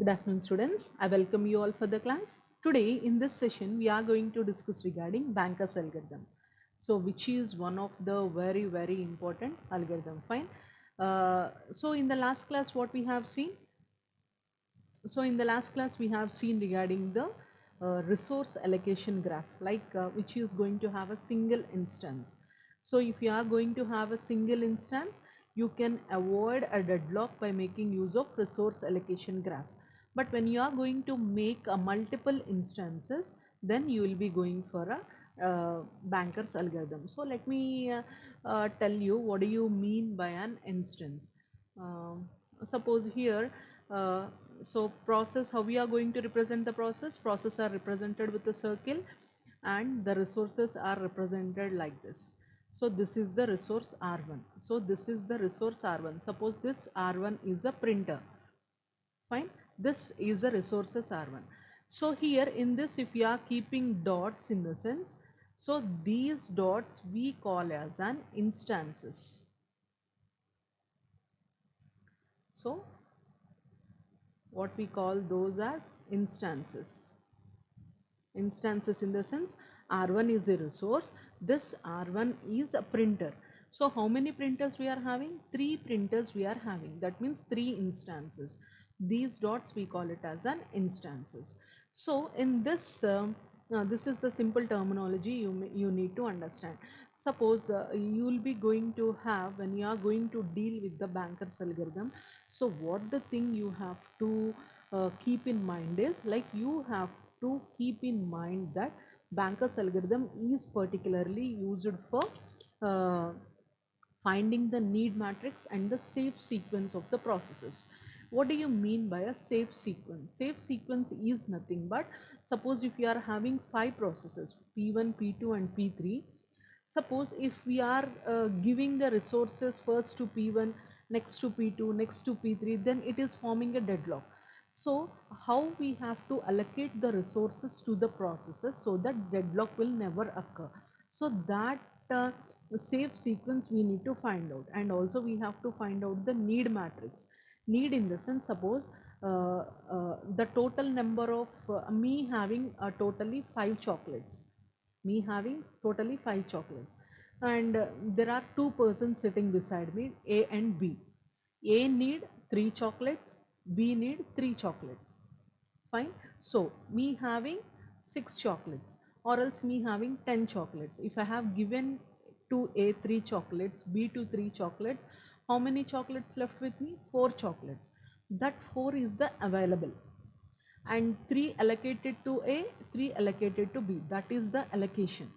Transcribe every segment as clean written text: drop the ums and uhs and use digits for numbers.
Good afternoon, students. I welcome you all for the class. Today, in this session, we are going to discuss regarding Banker's algorithm. So, which is one of the very important algorithm. Fine. So, in the last class, what we have seen? So, in the last class, we have seen regarding the resource allocation graph, like which is going to have a single instance. So, if you are going to have a single instance, you can avoid a deadlock by making use of resource allocation graph. But when you are going to make a multiple instances, then you will be going for a banker's algorithm. So let me tell you what do you mean by an instance. Suppose here, uh, so process, how we are going to represent the process are represented with a circle, and the resources are represented like this. So this is the resource R1. So this is the resource R1. Suppose this R1 is a printer. Fine. This is a resources R1. So here in this, if you are keeping dots in the sense, so these dots we call as an instances. So what we call those as instances. Instances in the sense R1 is a resource, this R1 is a printer. So how many printers we are having? 3 printers we are having. That means 3 instances. These dots we call it as an instances. So in this, this is the simple terminology you need to understand. Suppose you will be going to have, when you are going to deal with the banker's algorithm, so what the thing you have to keep in mind is, like, you have to keep in mind that banker's algorithm is particularly used for uh, finding the need matrix and the safe sequence of the processes. What do you mean by a safe sequence? Safe sequence is nothing but, suppose if you are having 5 processes, P1, P2 and P3. Suppose if we are giving the resources first to P1, next to P2, next to P3, then it is forming a deadlock. So how we have to allocate the resources to the processes so that deadlock will never occur? So that safe sequence we need to find out, and also we have to find out the need matrix. Need in the sense, suppose the total number of me having totally 5 chocolates, me having totally 5 chocolates, and there are 2 persons sitting beside me, A and B. A need 3 chocolates, B need 3 chocolates. Fine. So me having 6 chocolates, or else me having 10 chocolates. If I have given to A 3 chocolates, B to 3 chocolates, how many chocolates left with me? 4 chocolates. That 4 is the available, and 3 allocated to A, 3 allocated to B. That is the allocation.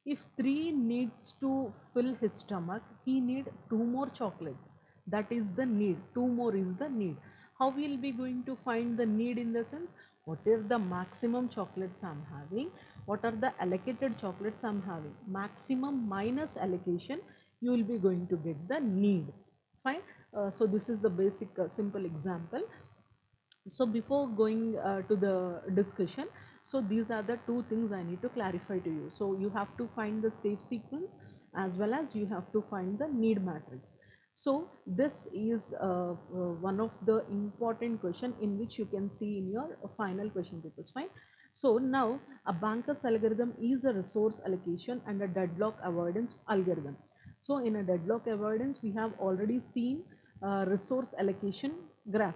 If 3 needs to fill his stomach, he need 2 more chocolates. That is the need. 2 more is the need. How we will be going to find the need? In the sense, what is the maximum chocolates I'm having? What are the allocated chocolates I'm having? Maximum minus allocation, you will be going to get the need. Fine. So this is the basic simple example. So before going to the discussion, so these are the two things I need to clarify to you. So you have to find the safe sequence, as well as you have to find the need matrix. So this is one of the important question in which you can see in your final question papers. Fine. So now, a banker's algorithm is a resource allocation and a deadlock avoidance algorithm. So in a deadlock avoidance, we have already seen resource allocation graph,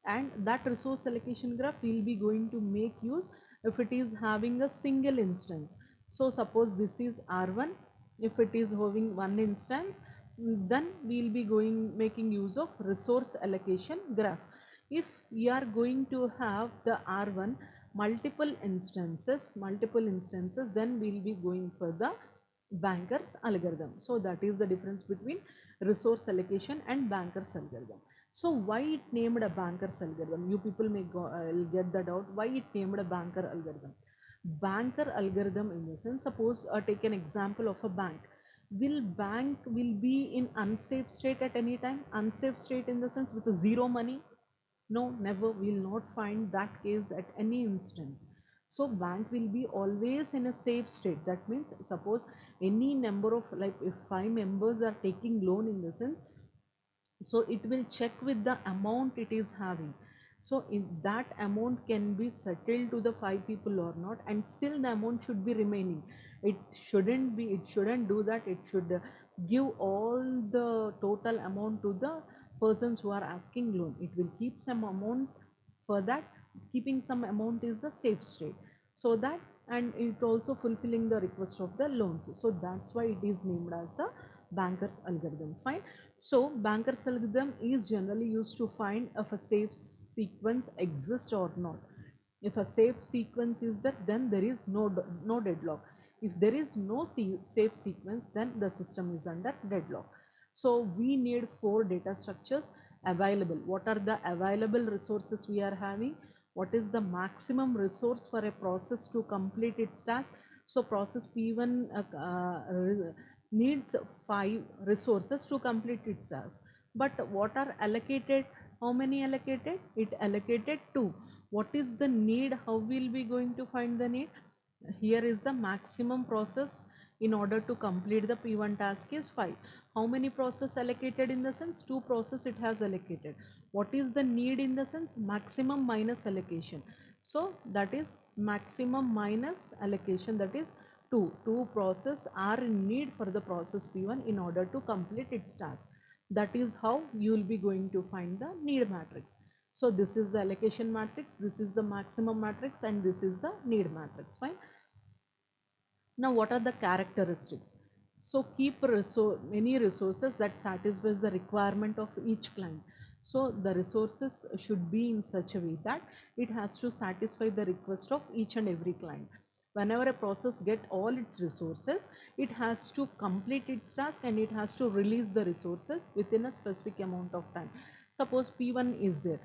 and that resource allocation graph will be going to make use if it is having a single instance. So suppose this is R1, if it is having one instance, then we will be going making use of resource allocation graph. If we are going to have the R1 multiple instances, then we will be going for the banker's algorithm. So that is the difference between resource allocation and banker's algorithm. So why it named a banker's algorithm? You people may get the doubt, why it named a banker algorithm. Banker algorithm in the sense, suppose take an example of a bank. Will bank will be in unsafe state at any time? Unsafe state in the sense with a zero money? No, never. We will not find that case at any instance. So bank will be always in a safe state. That means, suppose any number of, like, if 5 members are taking loan in the sense, so it will check with the amount it is having. So if that amount can be settled to the 5 people or not, and still the amount should be remaining. It shouldn't do that. It should give all the total amount to the persons who are asking loan. It will keep some amount for that. Keeping some amount is the safe state, so that, and it also fulfilling the request of the loans. So that's why it is named as the banker's algorithm. Fine. So banker's algorithm is generally used to find if a safe sequence exists or not. If a safe sequence is there, then there is no deadlock. If there is no safe sequence, then the system is under deadlock. So we need 4 data structures available. What are the available resources we are having? What is the maximum resource for a process to complete its task? So process P1 needs 5 resources to complete its task. But what are allocated? How many allocated? It allocated 2. What is the need? How will we going to find the need? Here is the maximum process in order to complete the P1 task is 5. How many process allocated? In the sense 2 process it has allocated. What is the need? In the sense maximum minus allocation. So that is maximum minus allocation, that is 2. 2 process are in need for the process P1 in order to complete its task. That is how you will be going to find the need matrix. So this is the allocation matrix, this is the maximum matrix, and this is the need matrix. Fine. Now what are the characteristics? So keep many resources that satisfies the requirement of each client. So the resources should be in such a way that it has to satisfy the request of each and every client. Whenever a process get all its resources, it has to complete its task and it has to release the resources within a specific amount of time. Suppose P1 is there.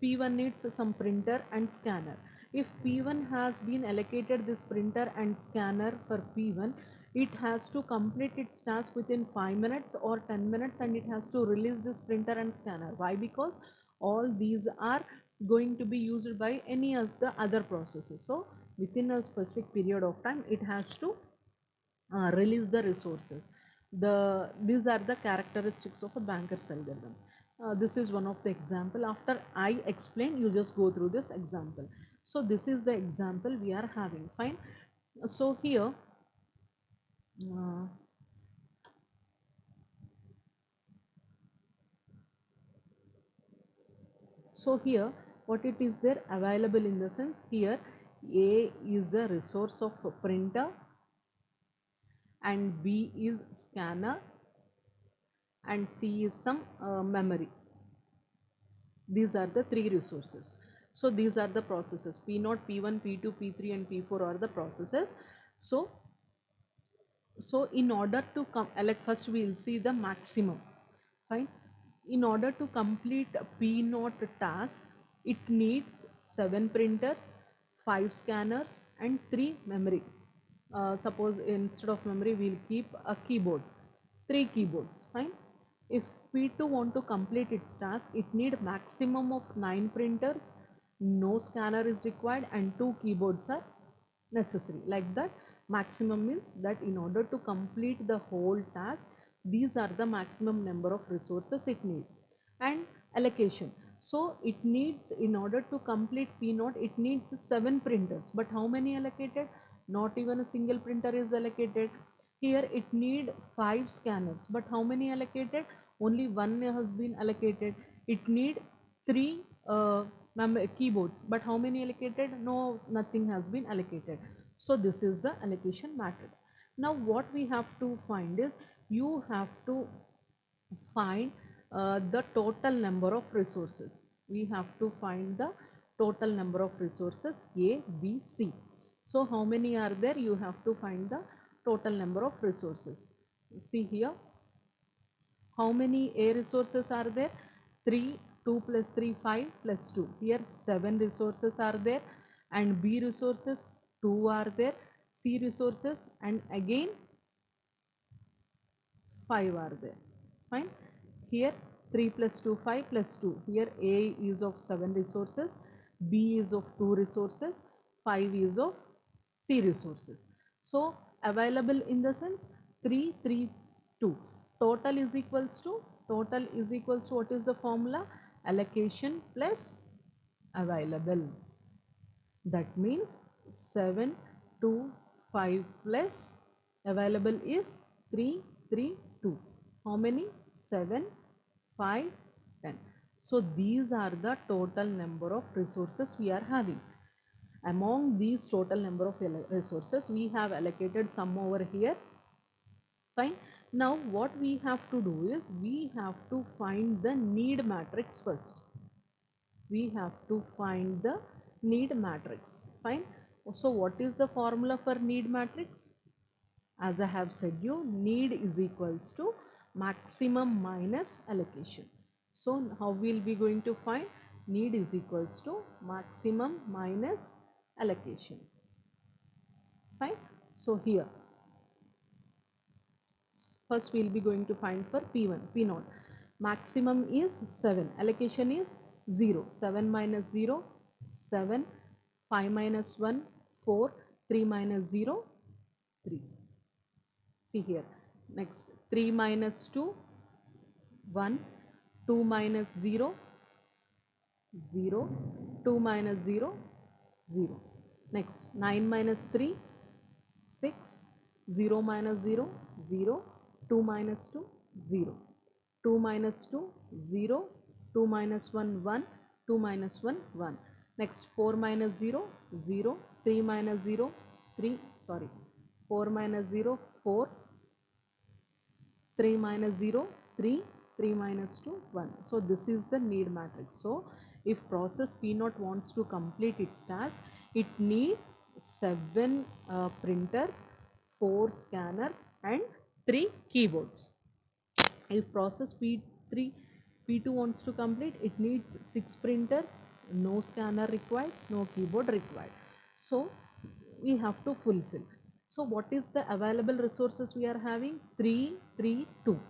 P1 needs some printer and scanner. If P1 has been allocated this printer and scanner for P1, it has to complete its task within 5 minutes or 10 minutes, and it has to release this printer and scanner. Why? Because all these are going to be used by any of the other processes. So within a specific period of time, it has to release the resources. These are the characteristics of a banker's algorithm. This is one of the example. After I explain, you just go through this example. So this is the example we are having. Fine. So here uh, here what it is there available, in the sense here A is the resource of printer and B is scanner and C is some memory. These are the 3 resources. So these are the processes P0, P1, P2, P3 and P4 are the processes. So in order to come, like first we will see the maximum. Fine. In order to complete P0 task, it needs 7 printers, 5 scanners and 3 memory. Suppose instead of memory we will keep a keyboard, 3 keyboards. Fine. If P2 want to complete its task, it need maximum of 9 printers, no scanner is required and 2 keyboards are necessary. Like that, maximum means that in order to complete the whole task, these are the maximum number of resources it needs. And allocation. So it needs, in order to complete P0, it needs 7 printers. But how many allocated? Not even a single printer is allocated. Here it need 5 scanners. But how many allocated? Only 1 has been allocated. It need 3 keyboards. But how many allocated? No, nothing has been allocated. So this is the allocation matrix. Now what we have to find is, you have to find the total number of resources. We have to find the total number of resources A, B, C. So how many are there? You have to find the total number of resources. See here, how many A resources are there? 3, 2 plus 3, 5 plus 2. Here 7 resources are there, and B resources 2 are there, C resources and again 5 are there. Fine. Here 3 plus 2, 5 plus 2. Here A is of 7 resources, B is of 2 resources, 5 is of C resources. So available, in the sense 3, 3, 2. Total is equals to, what is the formula? Allocation plus available. That means 7, 2, 5 plus available is 3, 3, 2. How many? 7, 5, 10. So these are the total number of resources we are having. Among these total number of resources, we have allocated some over here. Fine. Now what we have to do is we have to find the need matrix first. We have to find the need matrix. Fine. So what is the formula for need matrix? As I have said you, need is equals to maximum minus allocation. So how we'll be going to find? Need is equals to maximum minus allocation. Fine. So here first we'll be going to find for P1, P0. Maximum is 7, allocation is 0, 7 minus 0, 7, 5 minus 1, 4, 3 minus 0, 3. See here, next 3 minus 2, 1, 2 minus 0, 0, 2 minus 0, 0. Next 9 minus 3, 6, 0 minus 0, 0, 2 minus 2, 0, 2 minus 2, 0, 2 minus 1, 1, 2 minus 1, 1. Next 4 minus 0, 0, 3 minus 0, 3, sorry, 4 minus 0, 4, 3 minus 0, 3, 3 minus 2, 1. So this is the need matrix. So if process P0 wants to complete its task, it needs 7 printers, 4 scanners and 3 keyboards. If process P3, P2 wants to complete, it needs 6 printers, no scanner required, no keyboard required. So we have to fulfill. So what is the available resources we are having? 3, 3, 2.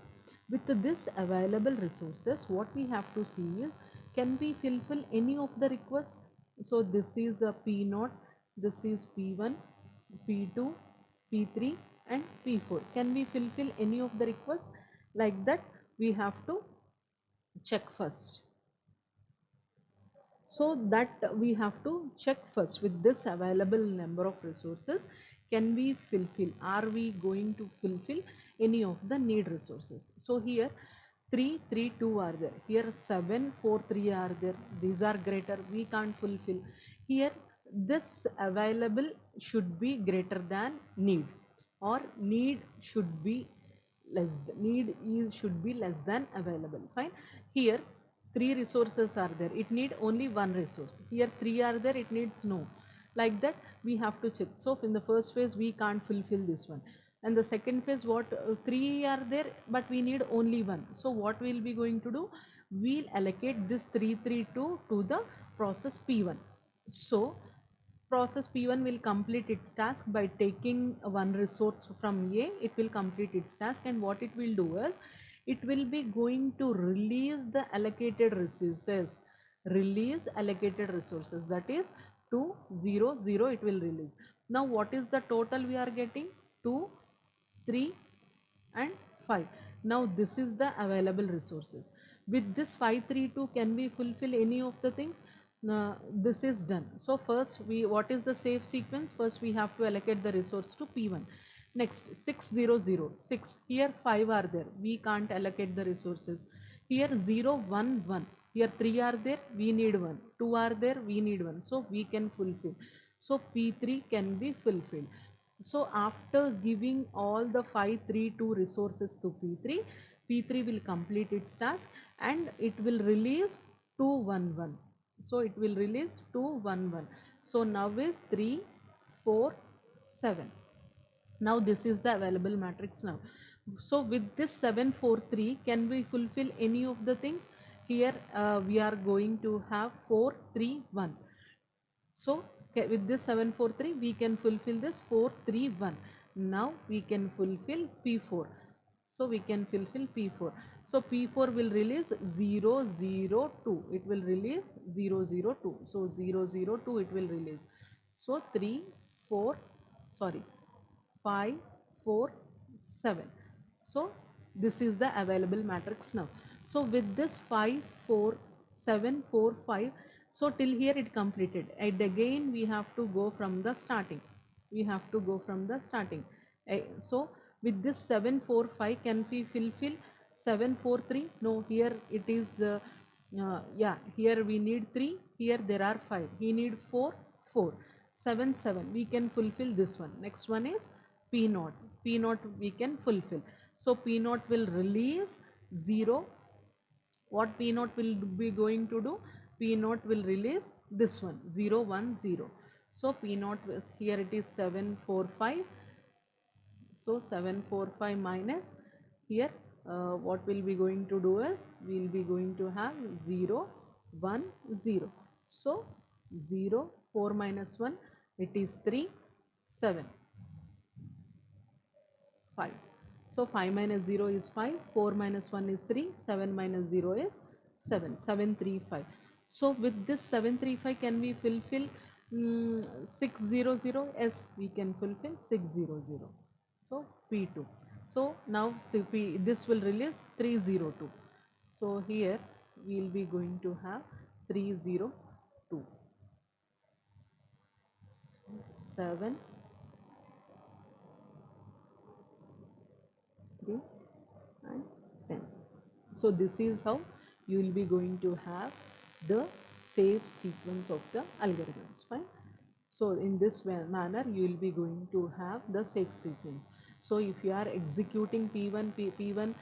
With this available resources, what we have to see is, can we fulfill any of the requests? So this is a P0, this is P1, P2, P3 and P4. Can we fulfill any of the requests? Like that we have to check first. So that we have to check first with this available number of resources, can we fulfill, are we going to fulfill any of the need resources? So here 3, 3, 2 are there, here 7, 4, 3 are there, these are greater, we can't fulfill. Here this available should be greater than need, or need should be less, need is should be less than available. Fine. Here 3 resources are there, it need only 1 resource, here 3 are there, it needs no. Like that we have to check. So in the first phase we can't fulfill this one, and the second phase what, 3 are there but we need only 1. So what we'll be going to do, we'll allocate this 332 to the process P1. So process P1 will complete its task by taking one resource from A. It will complete its task, and what it will do is, it will be going to release the allocated resources. Release allocated resources, that is 2, 0, 0 it will release. Now what is the total we are getting? 2, 3 and 5. Now this is the available resources. With this 532, can we fulfill any of the things? This is done. So first we, what is the safe sequence? First we have to allocate the resource to P1. Next 600, 6, here 5 are there, we can't allocate the resources. Here 0, 1, 1, here 3 are there, we need 1, 2 are there, we need 1, so we can fulfill. So P3 can be fulfilled. So after giving all the 532 resources to P3, P3 will complete its task and it will release 211. So it will release 211. So now is 3, 4, 7. Now this is the available matrix now. So with this 743, can we fulfill any of the things? Here we are going to have 431. So with this 743 we can fulfill this 431. Now we can fulfill P4. So we can fulfill P4. So P4 will release 002. It will release 002. So 002 it will release. So 3, 4, sorry, 5, 4, 7. So this is the available matrix now. So with this 5, 4, 7, 4, 5, So till here it completed, and again we have to go from the starting. We have to go from the starting. So with this 745, can we fulfill 743? No, here it is yeah, here we need 3, here there are 5, he need 4, 4, 7, 7, we can fulfill this one. Next one is p naught. P naught we can fulfill. So p naught will release 0. What p naught will be going to do? P naught will release this one, 0, 1, 0. So p naught is, here it is 745. So 745 minus, here what we'll be going to do is, we'll be going to have 0, 1, 0. So 0, 4 minus 1, it is 3, 7, 5. So 5 minus 0 is 5, 4 minus 1 is 3, 7 minus 0 is 7, 735. So with this 735, can we fulfill 600? Yes, we can fulfill 600. So P2. So now this will release 302. So here we will be going to have 302. So 7, 3 and 10. So this is how you will be going to have the safe sequence of the algorithms. Fine. So in this manner you will be going to have the safe sequence. So if you are executing P1, P1,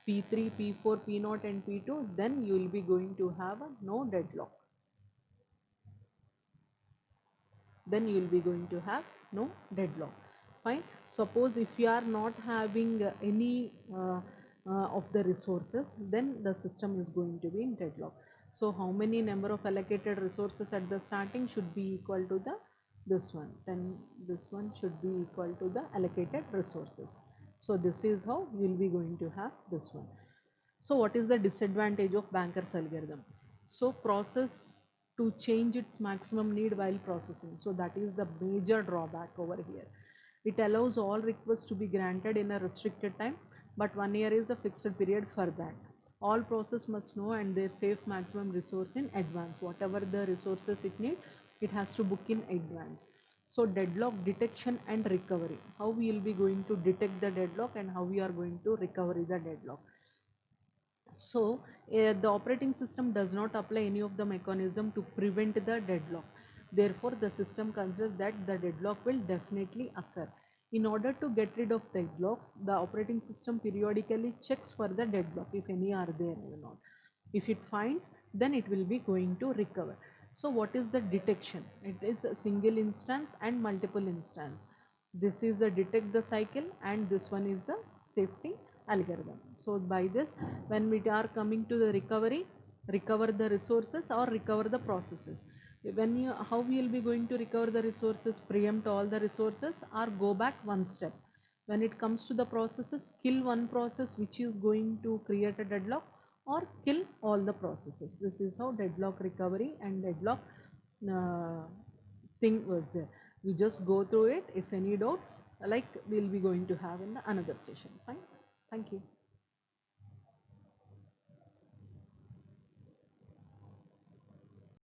P3, P4, P0 and P2, then you will be going to have a no deadlock. Then you will be going to have no deadlock. Fine. Suppose if you are not having any of the resources, then the system is going to be in deadlock. So how many number of allocated resources at the starting should be equal to the this one, then this one should be equal to the allocated resources. So this is how you will be going to have this one. So what is the disadvantage of Banker's algorithm? So process to change its maximum need while processing. So that is the major drawback over here. It allows all requests to be granted in a restricted time, but 1 year is a fixed period for that. All process must know and they save maximum resource in advance. Whatever the resources it needs, it has to book in advance. So deadlock detection and recovery. How we will be going to detect the deadlock and how we are going to recover the deadlock. So the operating system does not apply any of the mechanism to prevent the deadlock. Therefore, the system considers that the deadlock will definitely occur. In order to get rid of deadlocks, the operating system periodically checks for the deadlock if any are there or not. If it finds, then it will be going to recover. So what is the detection? It is a single instance and multiple instance. This is the detect the cycle and this one is the safety algorithm. So by this, when we are coming to the recovery, recover the resources or recover the processes. When you, how we will be going to recover the resources? Preempt all the resources or go back one step. When it comes to the processes, kill one process which is going to create a deadlock or kill all the processes. This is how deadlock recovery and deadlock uh, thing was there. We just go through it. If any doubts, like we'll be going to have in the another session. Fine. Thank you.